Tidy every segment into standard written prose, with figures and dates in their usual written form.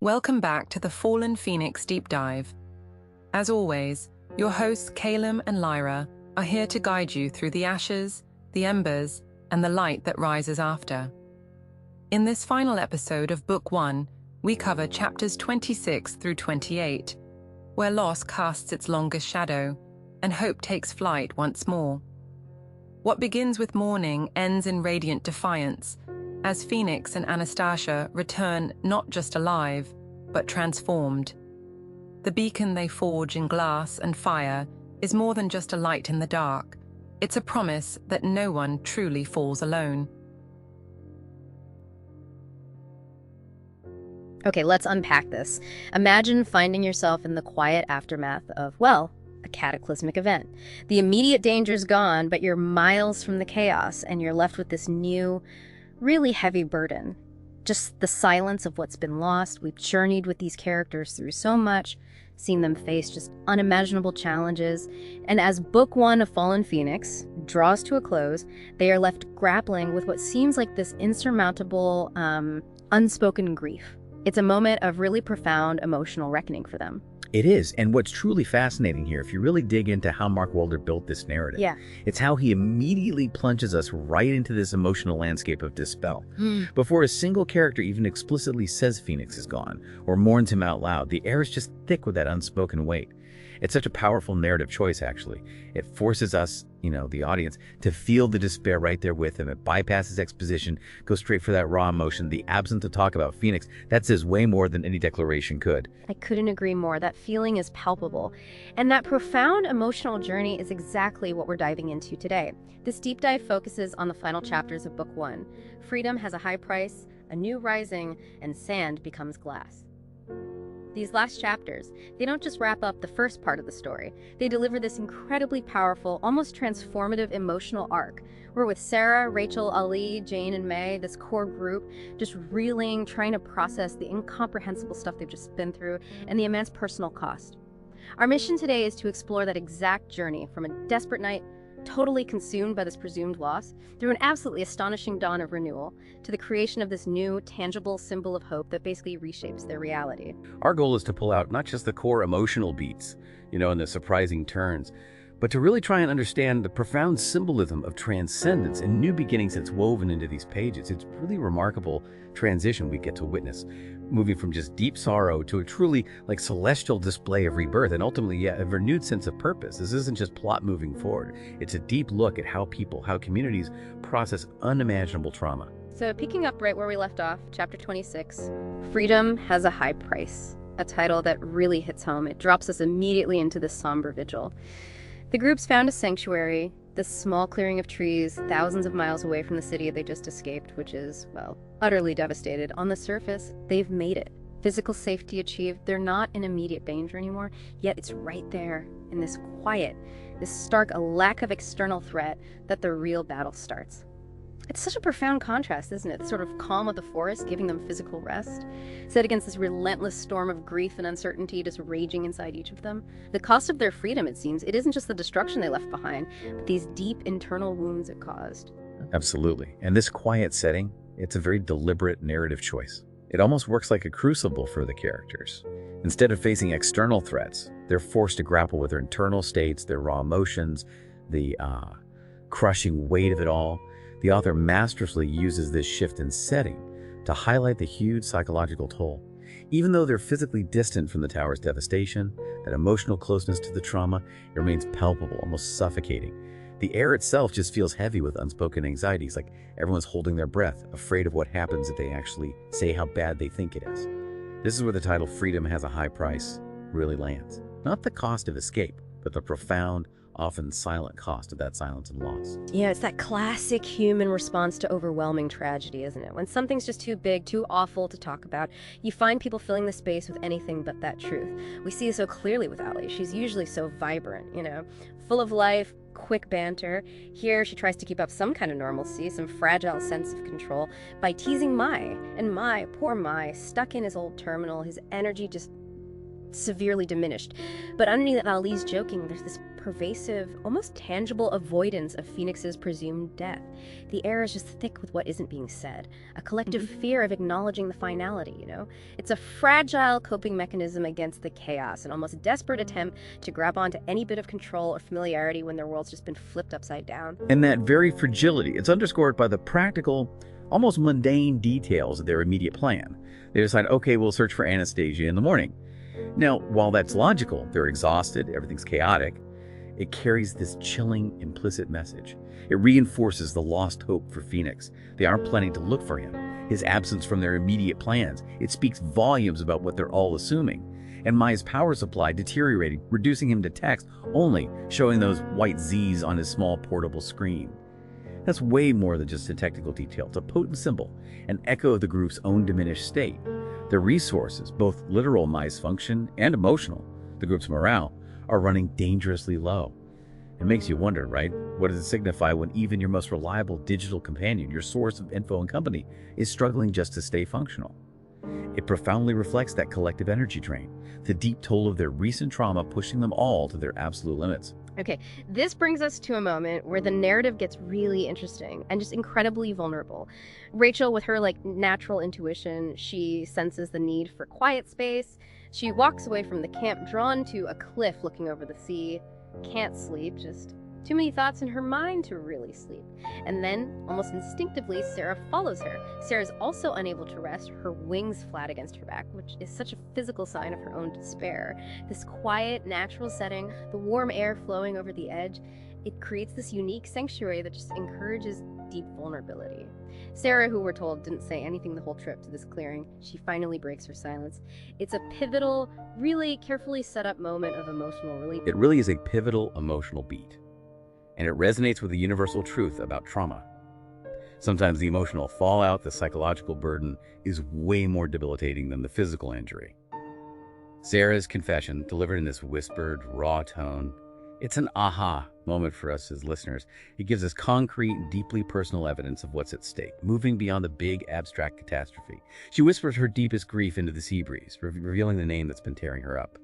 Welcome back to the Fallen Phoenix Deep Dive. As always, your hosts Calum and Lyra are here to guide you through the ashes, the embers, and the light that rises after. In this final episode of Book 1, we cover chapters 26 through 28, where loss casts its longest shadow and hope takes flight once more. What begins with mourning ends in radiant defiance, as Phoenix and Anastasia return not just alive, but transformed. The beacon they forge in glass and fire is more than just a light in the dark. It's a promise that no one truly falls alone. Okay, let's unpack this. Imagine finding yourself in the quiet aftermath of, well, a cataclysmic event. The immediate danger's gone, but you're miles from the chaos, and you're left with this new, really heavy burden. Just the silence of what's been lost. We've journeyed with these characters through so much, seen them face just unimaginable challenges, and as Book 1 of Fallen Phoenix draws to a close, they are left grappling with what seems like this insurmountable, unspoken grief. It's a moment of really profound emotional reckoning for them. It is, and what's truly fascinating here, if you really dig into how Markwalder built this narrative, it's how he immediately plunges us right into this emotional landscape of dispel. Before a single character even explicitly says Phoenix is gone, or mourns him out loud, the air is just thick with that unspoken weight. It's such a powerful narrative choice, actually. It forces us, the audience, to feel the despair right there with him. It bypasses exposition, goes straight for that raw emotion. The absence of talk about Phoenix, that says way more than any declaration could. I couldn't agree more. That feeling is palpable. And that profound emotional journey is exactly what we're diving into today. This deep dive focuses on the final chapters of Book 1. Freedom has a high price, a new rising, and sand becomes glass. These last chapters, they don't just wrap up the first part of the story. They deliver this incredibly powerful, almost transformative emotional arc. We're with Sarah, Rachel, Ali, Jane, and May, this core group, just reeling, trying to process the incomprehensible stuff they've just been through and the immense personal cost. Our mission today is to explore that exact journey from a desperate night, totally consumed by this presumed loss, through an absolutely astonishing dawn of renewal, to the creation of this new, tangible symbol of hope that basically reshapes their reality. Our goal is to pull out not just the core emotional beats, and the surprising turns, but to really try and understand the profound symbolism of transcendence and new beginnings that's woven into these pages. It's really remarkable transition we get to witness, moving from just deep sorrow to a truly celestial display of rebirth and ultimately a renewed sense of purpose. This isn't just plot moving forward. It's a deep look at how communities process unimaginable trauma. So picking up right where we left off, chapter 26, Freedom Has a High Price, a title that really hits home. It drops us immediately into this somber vigil. The group's found a sanctuary, this small clearing of trees, thousands of miles away from the city they just escaped, which is, well, utterly devastated. On the surface, they've made it. Physical safety achieved. They're not in immediate danger anymore, yet it's right there in this quiet, this stark lack of external threat that the real battle starts. It's such a profound contrast, isn't it? The sort of calm of the forest giving them physical rest, set against this relentless storm of grief and uncertainty just raging inside each of them. The cost of their freedom, it seems, it isn't just the destruction they left behind, but these deep internal wounds it caused. Absolutely. And this quiet setting, it's a very deliberate narrative choice. It almost works like a crucible for the characters. Instead of facing external threats, they're forced to grapple with their internal states, their raw emotions, the crushing weight of it all. The author masterfully uses this shift in setting to highlight the huge psychological toll. Even though they're physically distant from the tower's devastation, that emotional closeness to the trauma, it remains palpable, almost suffocating. The air itself just feels heavy with unspoken anxieties, like everyone's holding their breath, afraid of what happens if they actually say how bad they think it is. This is where the title Freedom Has a High Price really lands. Not the cost of escape, but the profound, often silent cost of that silence and loss. Yeah, it's that classic human response to overwhelming tragedy, isn't it? When something's just too big, too awful to talk about, you find people filling the space with anything but that truth. We see it so clearly with Ali. She's usually so vibrant, full of life, quick banter. Here, she tries to keep up some kind of normalcy, some fragile sense of control, by teasing Mai. And Mai, poor Mai, stuck in his old terminal, his energy just severely diminished. But underneath Ali's joking, there's this pervasive, almost tangible avoidance of Phoenix's presumed death. The air is just thick with what isn't being said, a collective fear of acknowledging the finality, you know? It's a fragile coping mechanism against the chaos, an almost desperate attempt to grab onto any bit of control or familiarity when their world's just been flipped upside down. And that very fragility, it's underscored by the practical, almost mundane details of their immediate plan. They decide, okay, we'll search for Anastasia in the morning. Now, while that's logical, they're exhausted, everything's chaotic, it carries this chilling, implicit message. It reinforces the lost hope for Phoenix. They aren't planning to look for him. His absence from their immediate plans, it speaks volumes about what they're all assuming. And Maya's power supply deteriorating, reducing him to text, only showing those white Z's on his small portable screen. That's way more than just a technical detail. It's a potent symbol, an echo of the group's own diminished state. Their resources, both literal Maya's function and emotional, the group's morale, are running dangerously low. It makes you wonder, right? What does it signify when even your most reliable digital companion, your source of info and company, is struggling just to stay functional? It profoundly reflects that collective energy drain, the deep toll of their recent trauma pushing them all to their absolute limits. Okay, this brings us to a moment where the narrative gets really interesting and just incredibly vulnerable. Rachel, with her natural intuition, she senses the need for quiet space. She walks away from the camp, drawn to a cliff looking over the sea. Can't sleep, just too many thoughts in her mind to really sleep. And then, almost instinctively, Sarah follows her. Sarah's also unable to rest, her wings flat against her back, which is such a physical sign of her own despair. This quiet, natural setting, the warm air flowing over the edge, it creates this unique sanctuary that just encourages deep vulnerability. Sarah, who we're told didn't say anything the whole trip to this clearing, she finally breaks her silence. It's a pivotal, really carefully set up moment of emotional relief. It really is a pivotal emotional beat. And it resonates with the universal truth about trauma. Sometimes the emotional fallout, the psychological burden, is way more debilitating than the physical injury. Sarah's confession, delivered in this whispered, raw tone, it's an aha moment for us as listeners. It gives us concrete, deeply personal evidence of what's at stake, moving beyond the big, abstract catastrophe. She whispers her deepest grief into the sea breeze, revealing the name that's been tearing her up.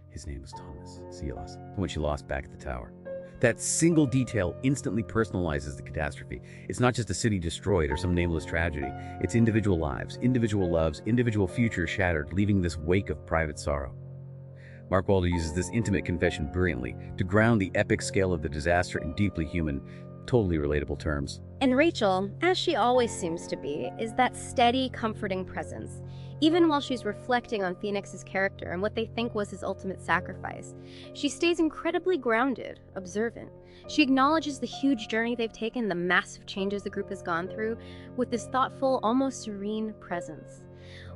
His name was Thomas Sealas, when she lost back at the tower. That single detail instantly personalizes the catastrophe. It's not just a city destroyed or some nameless tragedy. It's individual lives, individual loves, individual futures shattered, leaving this wake of private sorrow. Markwalder uses this intimate confession brilliantly to ground the epic scale of the disaster in deeply human, totally relatable terms. And Rachel, as she always seems to be, is that steady, comforting presence. Even while she's reflecting on Phoenix's character and what they think was his ultimate sacrifice, she stays incredibly grounded, observant. She acknowledges the huge journey they've taken, the massive changes the group has gone through, with this thoughtful, almost serene presence.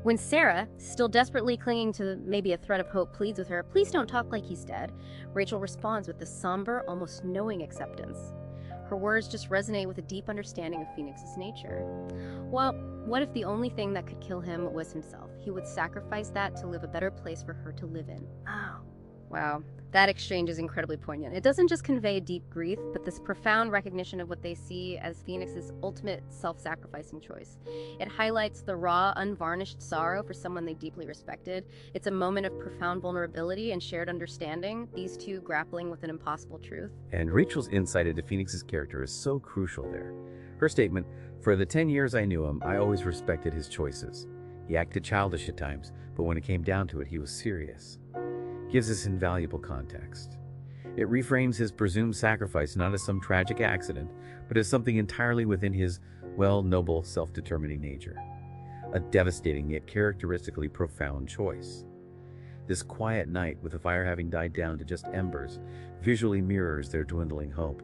When Sarah, still desperately clinging to maybe a thread of hope, pleads with her, "Please don't talk like he's dead," Rachel responds with this somber, almost knowing acceptance. Her words just resonate with a deep understanding of Phoenix's nature. Well, what if the only thing that could kill him was himself? He would sacrifice that to live a better place for her to live in. Oh, wow. That exchange is incredibly poignant. It doesn't just convey deep grief, but this profound recognition of what they see as Phoenix's ultimate self-sacrificing choice. It highlights the raw, unvarnished sorrow for someone they deeply respected. It's a moment of profound vulnerability and shared understanding, these two grappling with an impossible truth. And Rachel's insight into Phoenix's character is so crucial there. Her statement, "For the 10 years I knew him, I always respected his choices. He acted childish at times, but when it came down to it, he was serious," gives us invaluable context. It reframes his presumed sacrifice not as some tragic accident, but as something entirely within his, noble, self-determining nature. A devastating yet characteristically profound choice. This quiet night, with the fire having died down to just embers, visually mirrors their dwindling hope.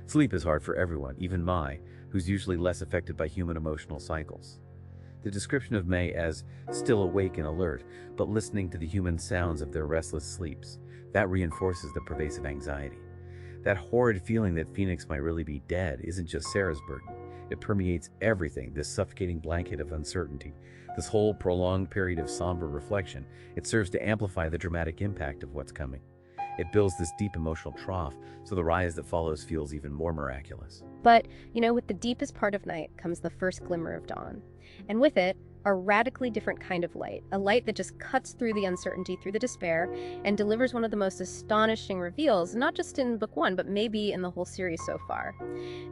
Sleep is hard for everyone, even Mai, who's usually less affected by human emotional cycles. The description of May as still awake and alert, but listening to the human sounds of their restless sleeps, that reinforces the pervasive anxiety. That horrid feeling that Phoenix might really be dead isn't just Sarah's burden. It permeates everything, this suffocating blanket of uncertainty, this whole prolonged period of somber reflection. It serves to amplify the dramatic impact of what's coming. It builds this deep emotional trough, so the rise that follows feels even more miraculous. But, with the deepest part of night comes the first glimmer of dawn. And with it, a radically different kind of light, a light that just cuts through the uncertainty, through the despair, and delivers one of the most astonishing reveals, not just in book 1, but maybe in the whole series so far.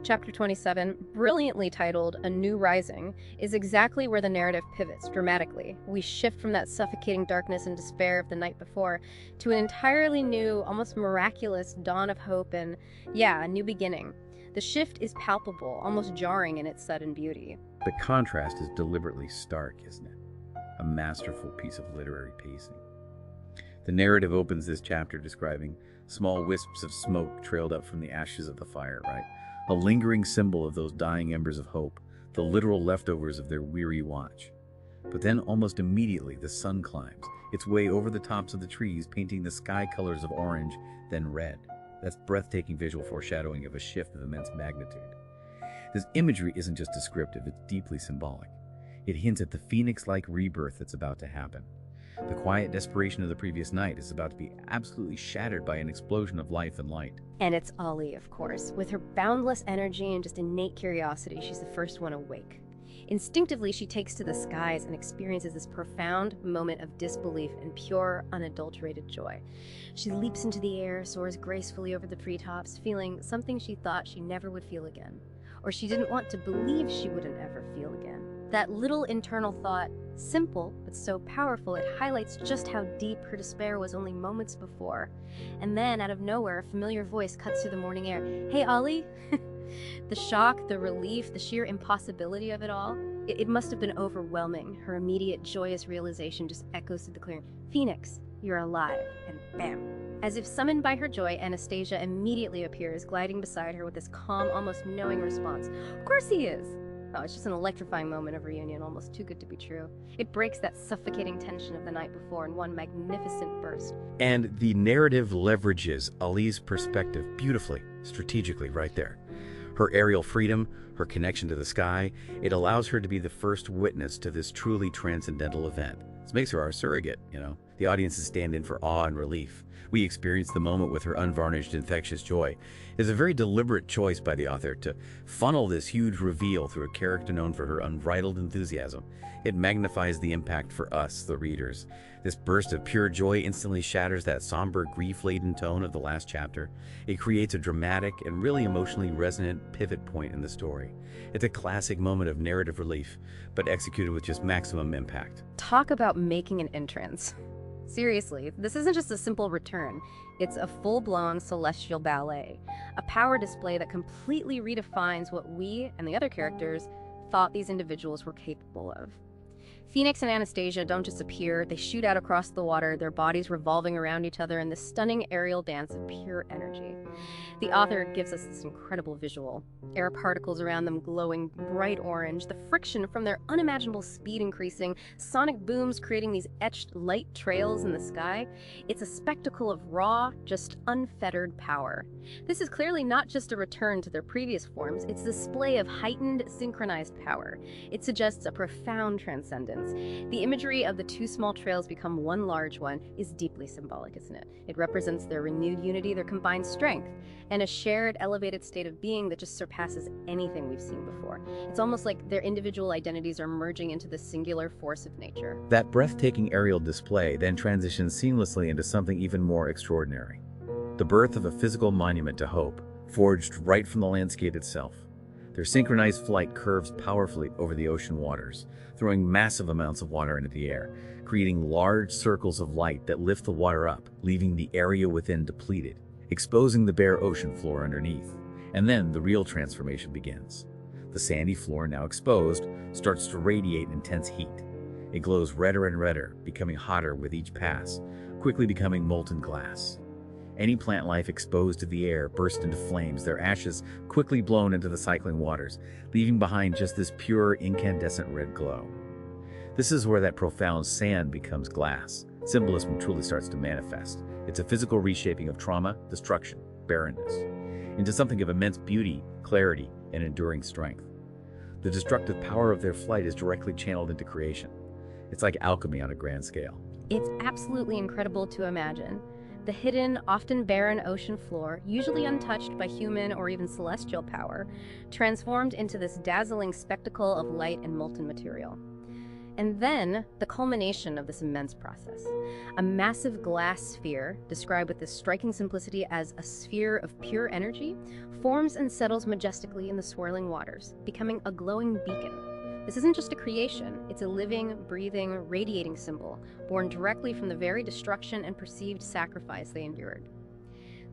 Chapter 27, brilliantly titled A New Rising, is exactly where the narrative pivots dramatically. We shift from that suffocating darkness and despair of the night before to an entirely new, almost miraculous dawn of hope and, yeah, a new beginning. The shift is palpable, almost jarring in its sudden beauty. The contrast is deliberately stark, isn't it? A masterful piece of literary pacing. The narrative opens this chapter describing small wisps of smoke trailed up from the ashes of the fire, right? A lingering symbol of those dying embers of hope, the literal leftovers of their weary watch. But then almost immediately the sun climbs, its way over the tops of the trees, painting the sky colors of orange, then red. That's breathtaking visual foreshadowing of a shift of immense magnitude. This imagery isn't just descriptive, it's deeply symbolic. It hints at the phoenix-like rebirth that's about to happen. The quiet desperation of the previous night is about to be absolutely shattered by an explosion of life and light. And it's Ollie, of course. With her boundless energy and just innate curiosity, she's the first one awake. Instinctively, she takes to the skies and experiences this profound moment of disbelief and pure, unadulterated joy. She leaps into the air, soars gracefully over the treetops, feeling something she thought she never would feel again, or she didn't want to believe she wouldn't ever feel again. That little internal thought, simple but so powerful, it highlights just how deep her despair was only moments before. And then, out of nowhere, a familiar voice cuts through the morning air. "Hey, Ollie?" The shock, the relief, the sheer impossibility of it all, it must have been overwhelming. Her immediate joyous realization just echoes through the clearing. "Phoenix, you're alive," and bam. As if summoned by her joy, Anastasia immediately appears, gliding beside her with this calm, almost knowing response. "Of course he is!" Oh, it's just an electrifying moment of reunion, almost too good to be true. It breaks that suffocating tension of the night before in one magnificent burst. And the narrative leverages Ali's perspective beautifully, strategically, right there. Her aerial freedom, her connection to the sky, it allows her to be the first witness to this truly transcendental event. This makes her our surrogate, you know. The audiences stand in for awe and relief. We experience the moment with her unvarnished, infectious joy. It's a very deliberate choice by the author to funnel this huge reveal through a character known for her unbridled enthusiasm. It magnifies the impact for us, the readers. This burst of pure joy instantly shatters that somber, grief-laden tone of the last chapter. It creates a dramatic and really emotionally resonant pivot point in the story. It's a classic moment of narrative relief, but executed with just maximum impact. Talk about making an entrance. Seriously, this isn't just a simple return. It's a full-blown celestial ballet, a power display that completely redefines what we and the other characters thought these individuals were capable of. Phoenix and Anastasia don't just appear, they shoot out across the water, their bodies revolving around each other in this stunning aerial dance of pure energy. The author gives us this incredible visual. Air particles around them glowing bright orange, the friction from their unimaginable speed increasing, sonic booms creating these etched light trails in the sky. It's a spectacle of raw, just unfettered power. This is clearly not just a return to their previous forms, it's a display of heightened, synchronized power. It suggests a profound transcendence. The imagery of the two small trails become one large one is deeply symbolic, isn't it? It represents their renewed unity, their combined strength, and a shared, elevated state of being that just surpasses anything we've seen before. It's almost like their individual identities are merging into the singular force of nature. That breathtaking aerial display then transitions seamlessly into something even more extraordinary. The birth of a physical monument to hope, forged right from the landscape itself. Their synchronized flight curves powerfully over the ocean waters, throwing massive amounts of water into the air, creating large circles of light that lift the water up, leaving the area within depleted, exposing the bare ocean floor underneath. And then the real transformation begins. The sandy floor, now exposed, starts to radiate intense heat. It glows redder and redder, becoming hotter with each pass, quickly becoming molten glass. Any plant life exposed to the air burst into flames, their ashes quickly blown into the cycling waters, leaving behind just this pure, incandescent red glow. This is where that profound sand becomes glass. Symbolism truly starts to manifest. It's a physical reshaping of trauma, destruction, barrenness, into something of immense beauty, clarity, and enduring strength. The destructive power of their flight is directly channeled into creation. It's like alchemy on a grand scale. It's absolutely incredible to imagine. The hidden, often barren ocean floor, usually untouched by human or even celestial power, transformed into this dazzling spectacle of light and molten material. And then, the culmination of this immense process. A massive glass sphere, described with this striking simplicity as a sphere of pure energy, forms and settles majestically in the swirling waters, becoming a glowing beacon. This isn't just a creation, it's a living, breathing, radiating symbol, born directly from the very destruction and perceived sacrifice they endured.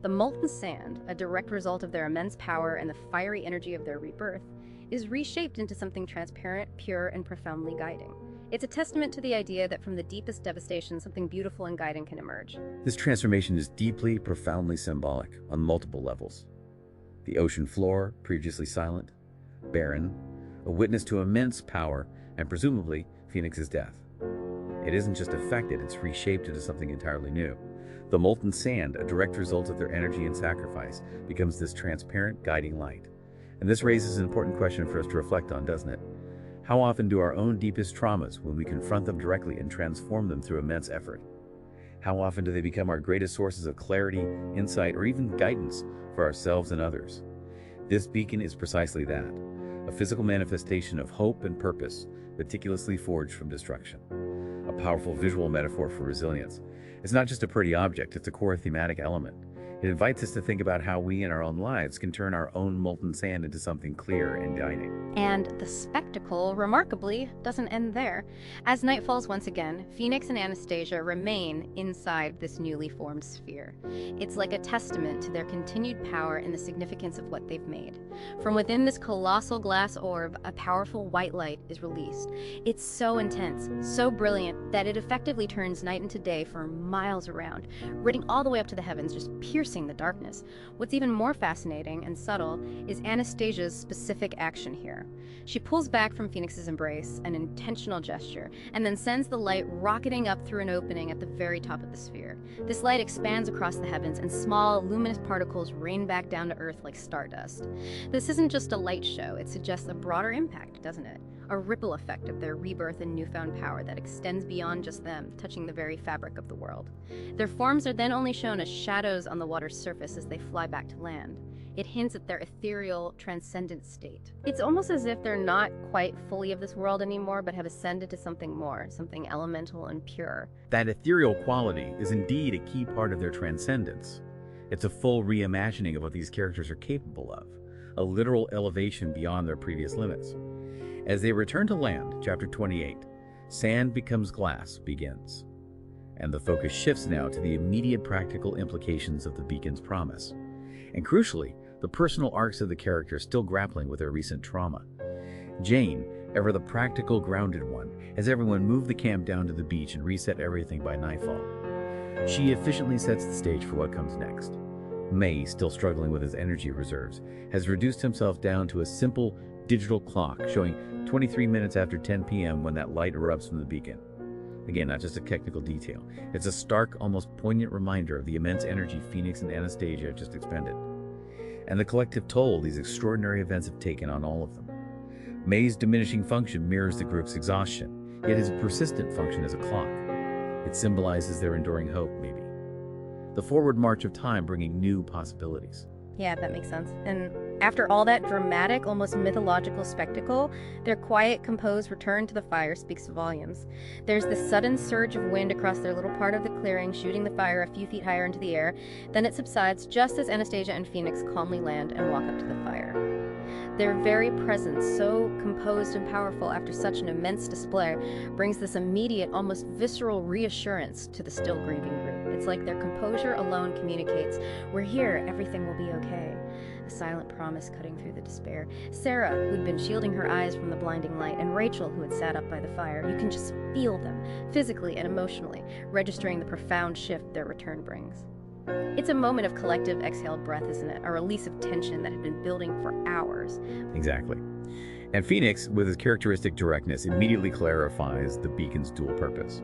The molten sand, a direct result of their immense power and the fiery energy of their rebirth, is reshaped into something transparent, pure, and profoundly guiding. It's a testament to the idea that from the deepest devastation, something beautiful and guiding can emerge. This transformation is deeply, profoundly symbolic on multiple levels. The ocean floor, previously silent, barren, a witness to immense power, and presumably Phoenix's death. It isn't just affected, it's reshaped into something entirely new. The molten sand, a direct result of their energy and sacrifice, becomes this transparent, guiding light. And this raises an important question for us to reflect on, doesn't it? How often do our own deepest traumas, when we confront them directly and transform them through immense effort, how often do they become our greatest sources of clarity, insight, or even guidance for ourselves and others? This beacon is precisely that, a physical manifestation of hope and purpose, meticulously forged from destruction. A powerful visual metaphor for resilience. It's not just a pretty object, it's a core thematic element. It invites us to think about how we in our own lives can turn our own molten sand into something clear and guiding. And the spectacle, remarkably, doesn't end there. As night falls once again, Phoenix and Anastasia remain inside this newly formed sphere. It's like a testament to their continued power and the significance of what they've made. From within this colossal glass orb, a powerful white light is released. It's so intense, so brilliant, that it effectively turns night into day for miles around, reaching all the way up to the heavens, just piercing the darkness. What's even more fascinating and subtle is Anastasia's specific action here. She pulls back from Phoenix's embrace, an intentional gesture, and then sends the light rocketing up through an opening at the very top of the sphere. This light expands across the heavens, and small, luminous particles rain back down to Earth like stardust. This isn't just a light show, it suggests a broader impact, doesn't it? A ripple effect of their rebirth and newfound power that extends beyond just them, touching the very fabric of the world. Their forms are then only shown as shadows on the water's surface as they fly back to land. It hints at their ethereal, transcendent state. It's almost as if they're not quite fully of this world anymore, but have ascended to something more, something elemental and pure. That ethereal quality is indeed a key part of their transcendence. It's a full reimagining of what these characters are capable of, a literal elevation beyond their previous limits. As they return to land, chapter 28, Sand Becomes Glass begins. And the focus shifts now to the immediate practical implications of the beacon's promise. And crucially, the personal arcs of the characters still grappling with their recent trauma. Jane, ever the practical, grounded one, has everyone move the camp down to the beach and reset everything by nightfall. She efficiently sets the stage for what comes next. May, still struggling with his energy reserves, has reduced himself down to a simple digital clock showing 23 minutes after 10 p.m. when that light erupts from the beacon. Again, not just a technical detail. It's a stark, almost poignant reminder of the immense energy Phoenix and Anastasia have just expended, and the collective toll these extraordinary events have taken on all of them. May's diminishing function mirrors the group's exhaustion, yet his persistent function as a clock. It symbolizes their enduring hope, maybe. The forward march of time bringing new possibilities. Yeah, that makes sense. And after all that dramatic, almost mythological spectacle, their quiet, composed return to the fire speaks volumes. There's this sudden surge of wind across their little part of the clearing, shooting the fire a few feet higher into the air. Then it subsides just as Anastasia and Phoenix calmly land and walk up to the fire. Their very presence, so composed and powerful after such an immense display, brings this immediate, almost visceral reassurance to the still grieving group. It's like their composure alone communicates, "We're here, everything will be okay." A silent promise cutting through the despair. Sarah, who'd been shielding her eyes from the blinding light, and Rachel, who had sat up by the fire, you can just feel them, physically and emotionally, registering the profound shift their return brings. It's a moment of collective exhaled breath, isn't it? A release of tension that had been building for hours. Exactly. And Phoenix, with his characteristic directness, immediately clarifies the beacon's dual purpose.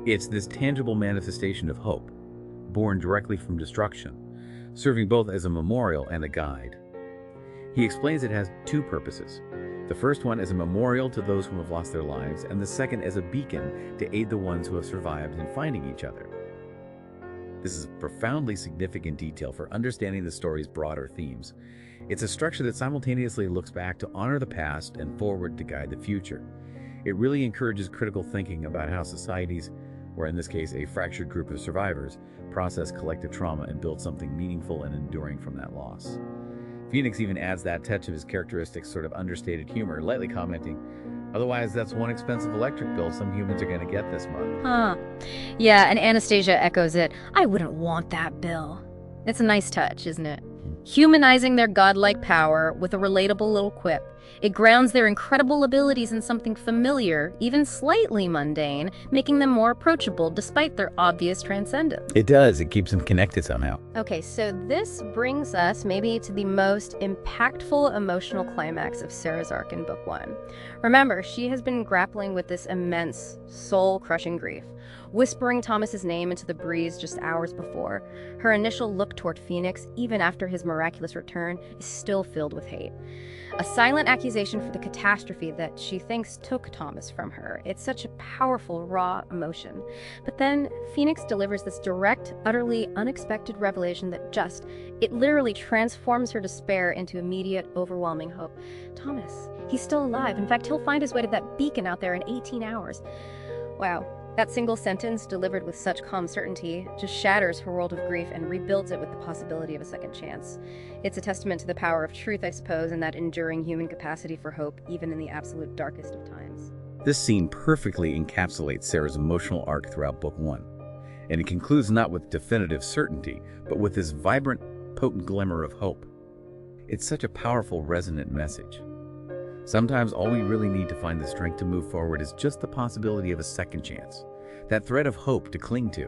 It's this tangible manifestation of hope, born directly from destruction, serving both as a memorial and a guide. He explains it has two purposes. The first one as a memorial to those who have lost their lives, and the second as a beacon to aid the ones who have survived in finding each other. This is a profoundly significant detail for understanding the story's broader themes. It's a structure that simultaneously looks back to honor the past and forward to guide the future. It really encourages critical thinking about how societies, or in this case, a fractured group of survivors, process collective trauma and build something meaningful and enduring from that loss. Phoenix even adds that touch of his characteristic sort of understated humor, lightly commenting, "Otherwise, that's one expensive electric bill some humans are going to get this month." Huh. Yeah, and Anastasia echoes it. I wouldn't want that bill. It's a nice touch, isn't it? Humanizing their godlike power with a relatable little quip. It grounds their incredible abilities in something familiar, even slightly mundane, making them more approachable despite their obvious transcendence. It does. It keeps them connected somehow. Okay, so this brings us maybe to the most impactful emotional climax of Sarah's arc in Book 1. Remember, she has been grappling with this immense, soul-crushing grief, whispering Thomas's name into the breeze just hours before. Her initial look toward Phoenix, even after his miraculous return, is still filled with hate. A silent accusation for the catastrophe that she thinks took Thomas from her. It's such a powerful, raw emotion. But then Phoenix delivers this direct, utterly unexpected revelation that it literally transforms her despair into immediate, overwhelming hope. Thomas, he's still alive. In fact, he'll find his way to that beacon out there in 18 hours. Wow. That single sentence, delivered with such calm certainty, just shatters her world of grief and rebuilds it with the possibility of a second chance. It's a testament to the power of truth, I suppose, and that enduring human capacity for hope, even in the absolute darkest of times. This scene perfectly encapsulates Sarah's emotional arc throughout Book 1, and it concludes not with definitive certainty, but with this vibrant, potent glimmer of hope. It's such a powerful, resonant message. Sometimes all we really need to find the strength to move forward is just the possibility of a second chance, that thread of hope to cling to.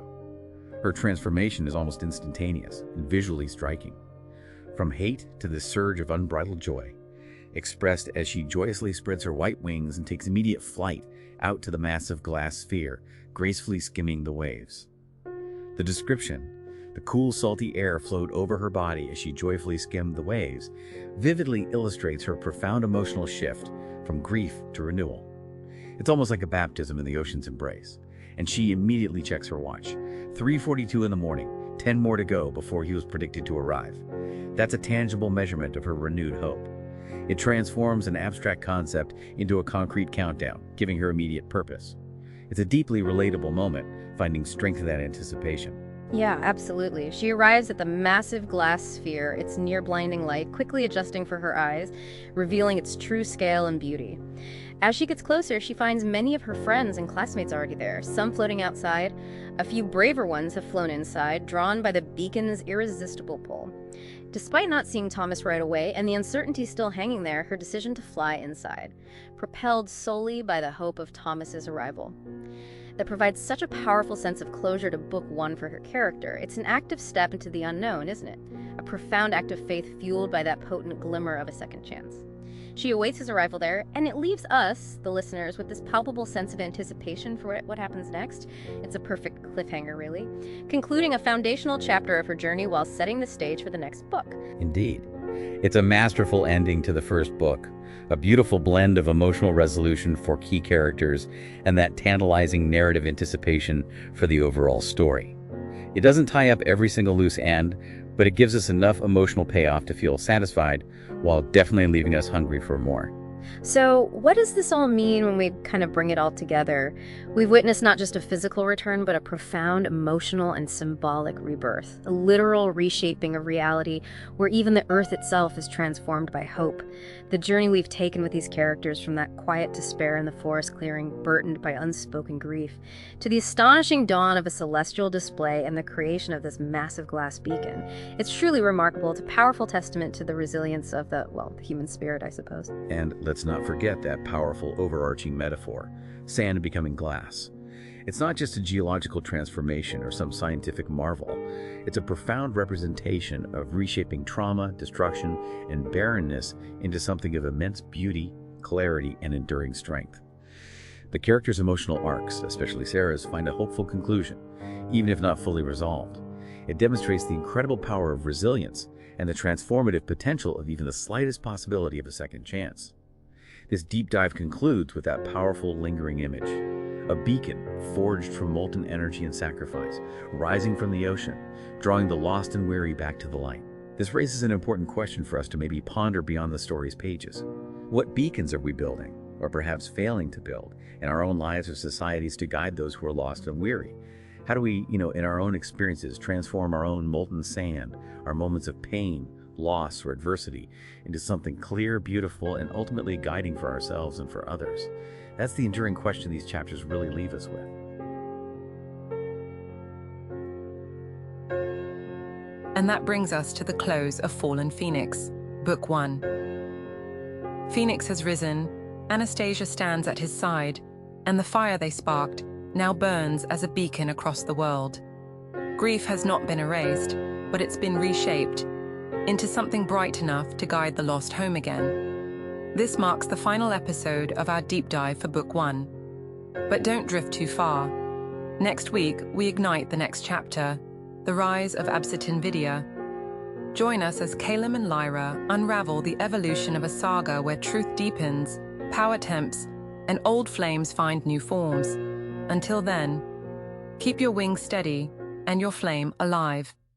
Her transformation is almost instantaneous and visually striking. From hate to the surge of unbridled joy, expressed as she joyously spreads her white wings and takes immediate flight out to the massive glass sphere, gracefully skimming the waves. The description, the cool, salty air flowed over her body as she joyfully skimmed the waves, vividly illustrates her profound emotional shift from grief to renewal. It's almost like a baptism in the ocean's embrace, and she immediately checks her watch. 3:42 in the morning, 10 more to go before he was predicted to arrive. That's a tangible measurement of her renewed hope. It transforms an abstract concept into a concrete countdown, giving her immediate purpose. It's a deeply relatable moment, finding strength in that anticipation. Yeah, absolutely. She arrives at the massive glass sphere, its near-blinding light quickly adjusting for her eyes, revealing its true scale and beauty. As she gets closer, she finds many of her friends and classmates already there, some floating outside. A few braver ones have flown inside, drawn by the beacon's irresistible pull. Despite not seeing Thomas right away, and the uncertainty still hanging there, her decision to fly inside, propelled solely by the hope of Thomas's arrival. That provides such a powerful sense of closure to Book 1 for her character. It's an active step into the unknown, isn't it? A profound act of faith fueled by that potent glimmer of a second chance. She awaits his arrival there, and it leaves us, the listeners, with this palpable sense of anticipation for what happens next. It's a perfect cliffhanger, really, concluding a foundational chapter of her journey while setting the stage for the next book. Indeed. It's a masterful ending to the first book, a beautiful blend of emotional resolution for key characters and that tantalizing narrative anticipation for the overall story. It doesn't tie up every single loose end, but it gives us enough emotional payoff to feel satisfied, while definitely leaving us hungry for more. So what does this all mean when we kind of bring it all together? We've witnessed not just a physical return, but a profound emotional and symbolic rebirth, a literal reshaping of reality where even the earth itself is transformed by hope. The journey we've taken with these characters, from that quiet despair in the forest clearing burdened by unspoken grief, to the astonishing dawn of a celestial display and the creation of this massive glass beacon. It's truly remarkable. It's a powerful testament to the resilience of the human spirit, I suppose. And let's not forget that powerful overarching metaphor, sand becoming glass. It's not just a geological transformation or some scientific marvel. It's a profound representation of reshaping trauma, destruction, and barrenness into something of immense beauty, clarity, and enduring strength. The characters' emotional arcs, especially Sarah's, find a hopeful conclusion, even if not fully resolved. It demonstrates the incredible power of resilience and the transformative potential of even the slightest possibility of a second chance. This deep dive concludes with that powerful, lingering image. A beacon forged from molten energy and sacrifice, rising from the ocean, drawing the lost and weary back to the light. This raises an important question for us to maybe ponder beyond the story's pages. What beacons are we building? or perhaps failing to build, in our own lives or societies to guide those who are lost and weary? How do we, in our own experiences, transform our own molten sand, our moments of pain, loss, or adversity, into something clear, beautiful, and ultimately guiding for ourselves and for others? That's the enduring question these chapters really leave us with. And that brings us to the close of Fallen Phoenix, Book 1. Phoenix has risen, Anastasia stands at his side, and the fire they sparked now burns as a beacon across the world. Grief has not been erased, but it's been reshaped into something bright enough to guide the lost home again. This marks the final episode of our deep dive for Book 1. But don't drift too far. Next week, we ignite the next chapter, The Rise of Absitinvidia. Join us as Calum and Lyra unravel the evolution of a saga where truth deepens, power tempts, and old flames find new forms. Until then, keep your wings steady and your flame alive.